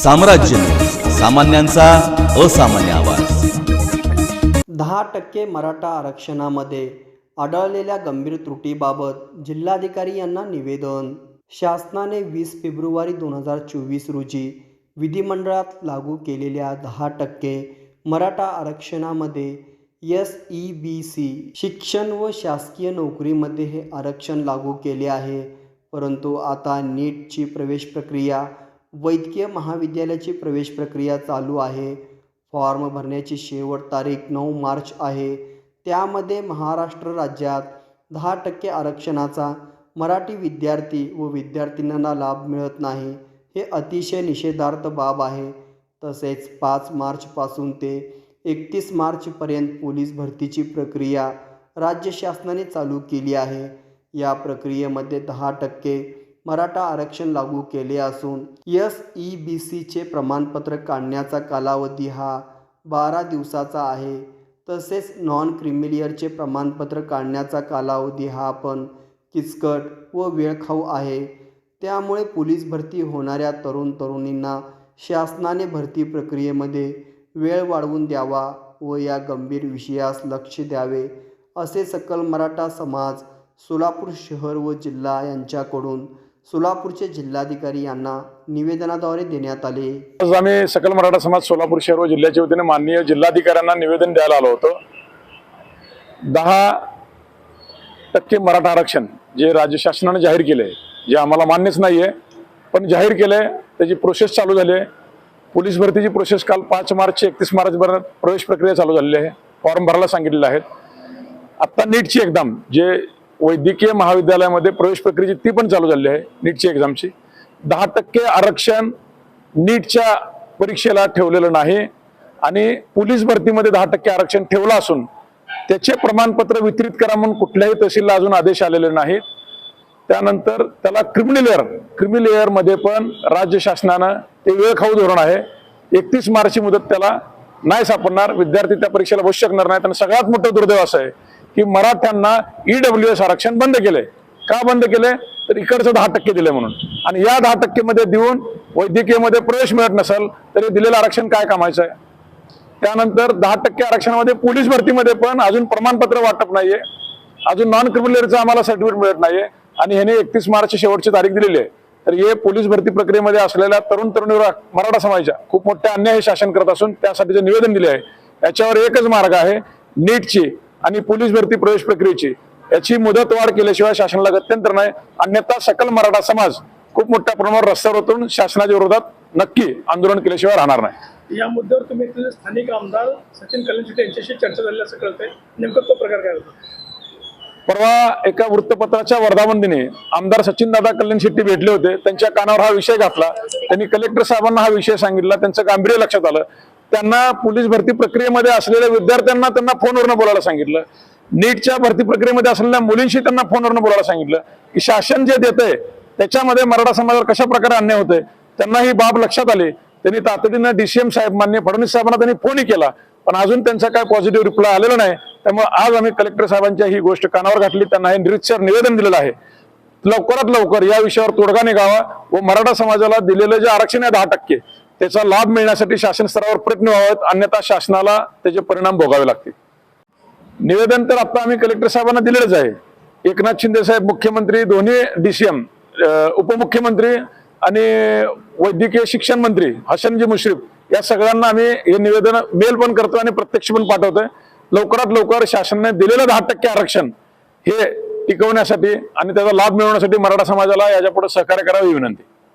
साम्राज्य, सामान्यांचा असामान्य आवाज। 10% मराठा आरक्षणामध्ये आढळलेल्या गंभीर त्रुटीबाबत जिल्हाधिकारी यांना निवेदन। शासनाने 20 फेब्रुवारी 2024 रोजी विधिमंडळात लागू केलेल्या 10% मराठा आरक्षणामध्ये SEBC शिक्षण व शासकीय नोकरीमध्ये हे आरक्षण लागू केले आहे। परंतु आता नीटची प्रवेश प्रक्रिया, वैद्यकीय महाविद्यालयाची प्रवेश प्रक्रिया चालू आहे। फॉर्म भरण्याची शेवट तारीख 9 मार्च आहे। त्यामध्ये महाराष्ट्र राज्यात 10% आरक्षणाचा मराठी विद्यार्थी व विद्यार्थिनींना लाभ मिळत नाही, हे अतिशय निषेधार्थ बाब आहे। तसेच 5 मार्चपासून ते 31 मार्चपर्यंत पोलीस भरतीची प्रक्रिया राज्य शासनाने चालू केली आहे। या प्रक्रियेमध्ये 10% मराठा आरक्षण लागू केले असून SEBCचे प्रमाणपत्र काढण्याचा कालावधी हा 12 दिवसाचा आहे। तसेच नॉन क्रिमिलियरचे प्रमाणपत्र काढण्याचा कालावधी हा पण किचकट व वेळखाऊ आहे। त्यामुळे पोलीस भरती होणाऱ्या तरुणींना शासनाने भरती प्रक्रियेमध्ये वेळ वाढवून द्यावा व या गंभीर विषयास लक्ष द्यावे, असे सकल मराठा समाज सोलापूर शहर व जिल्हा यांच्याकडून सोलापूरचे जिल्हाधिकारी यांना निवेदनाद्वारे देण्यात आले। आज आम्ही सकल मराठा समाज सोलापूर शहर व जिल्ह्याच्या वतीने माननीय जिल्हाधिकाऱ्यांना निवेदन द्यायला आलो होतो। 10% मराठा आरक्षण जे राज्य शासनाने जाहीर केले, जे आम्हाला मान्यच नाहीये, पण जाहीर केले, त्याची प्रोसेस चालू झाली आहे। पोलीस भरतीची प्रोसेस काल 5 मार्च ते 31 मार्चपर्यंत प्रवेश प्रक्रिया चालू झालेली आहे। फॉर्म भरायला सांगितलेले आहेत। आता नीटची एक्झाम जे वैद्यकीय महाविद्यालयामध्ये प्रवेश प्रक्रियेची ती पण चालू झालेली आहे। नीटची एक्झामची 10% आरक्षण नीटच्या परीक्षेला ठेवलेलं नाही आणि पोलीस भरतीमध्ये 10% आरक्षण ठेवलं असून त्याचे प्रमाणपत्र वितरित करा म्हणून कुठल्याही तहसीलला अजून आदेश आलेले नाहीत। त्यानंतर त्याला क्रिमिलेअर मध्ये पण राज्य शासनानं ते वेळखाऊ धोरण आहे। 31 मार्चची मुदत त्याला नाही सापडणार, विद्यार्थी त्या परीक्षेला बसू शकणार नाहीत। आणि सगळ्यात मोठं दुर्दैव असं आहे की मराठ्यांना EWS आरक्षण बंद केले। का बंद केले तर इकडचं 10% दिले म्हणून, आणि या 10% मध्ये देऊन वैद्यकीय मध्ये प्रवेश मिळत नसेल तरी दिलेलं आरक्षण काय कामायचं आहे। त्यानंतर 10% आरक्षणामध्ये पोलीस भरतीमध्ये पण अजून प्रमाणपत्र वाटप नाहीये, अजून नॉन क्रिमिलियरचं आम्हाला सर्टिफिकेट मिळत नाहीये आणि ह्याने 31 मार्चची शेवटची तारीख दिलेली आहे। तर हे पोलीस भरती प्रक्रियेमध्ये असलेल्या तरुणीवर मराठा समाजाच्या खूप मोठे अन्याय हे शासन करत असून त्यासाठी जे निवेदन दिले आहे याच्यावर एकच मार्ग आहे, नीटची आणि पोलीस भरती प्रवेश प्रक्रियेची याची मुदतवाढ केल्याशिवाय शासनाला गत्यंतर नाही, अन्यथा सकल मराठा समाज खूप मोठ्या प्रमाणावर रस्त्यावर उतरून शासनाच्या विरोधात नक्की आंदोलन केल्याशिवाय राहणार नाही। या मुद्द्यावर तुम्ही स्थानिक आमदार सचिन कल्याणशेट्टी यांच्याशी चर्चा झाली असं कळतंय, नेमकं तो प्रकार काय होता? परवा एका वृत्तपत्राच्या वर्धापनदिनी आमदार सचिनदादा कल्याणशेट्टी भेटले होते। त्यांच्या कानावर हा विषय घातला, त्यांनी कलेक्टर साहेबांना हा विषय सांगितला, त्यांचं गांभीर्य लक्षात आलं। त्यांना पोलीस भरती प्रक्रियेमध्ये असलेल्या विद्यार्थ्यांना त्यांना फोनवरनं बोलायला सांगितलं, नीटच्या भरती प्रक्रियेमध्ये असलेल्या मुलींशी त्यांना फोनवरनं बोलायला सांगितलं की शासन जे देतंय त्याच्यामध्ये मराठा समाजावर कशा प्रकारे अन्याय होतोय। त्यांना ही बाब लक्षात आली। त्यांनी तातडीनं DCM साहेब माननीय फडणवीस साहेबांना त्यांनी फोनही केला, पण अजून त्यांचा काय पॉझिटिव्ह रिप्लाय आलेला नाही। त्यामुळे आज आम्ही कलेक्टर साहेबांच्या ही गोष्ट कानावर घातली, त्यांना हे निरीक्षर निवेदन दिलेलं आहे। लवकरात लवकर या विषयावर तोडगा निघावा व मराठा समाजाला दिलेलं जे आरक्षण आहे 10% त्याचा लाभ मिळण्यासाठी शासन स्तरावर प्रयत्न व्हावेत, अन्यथा शासनाला त्याचे परिणाम भोगावे लागतील। निवेदन तर आता आम्ही कलेक्टर साहेबांना दिलेलंच आहे। एकनाथ शिंदे साहेब मुख्यमंत्री, दोन्ही DCM, उपमुख्यमंत्री आणि वैद्यकीय शिक्षण मंत्री हसनजी मुश्रीफ या सगळ्यांना आम्ही हे निवेदन मेल पण करतो आणि प्रत्यक्ष पण पाठवतोय। लवकरात लवकर शासनाने दिलेलं 10% आरक्षण हे टिकवण्यासाठी आणि त्याचा लाभ मिळवण्यासाठी मराठा समाजाला याच्या पुढे सहकार्य करावे ही विनंती।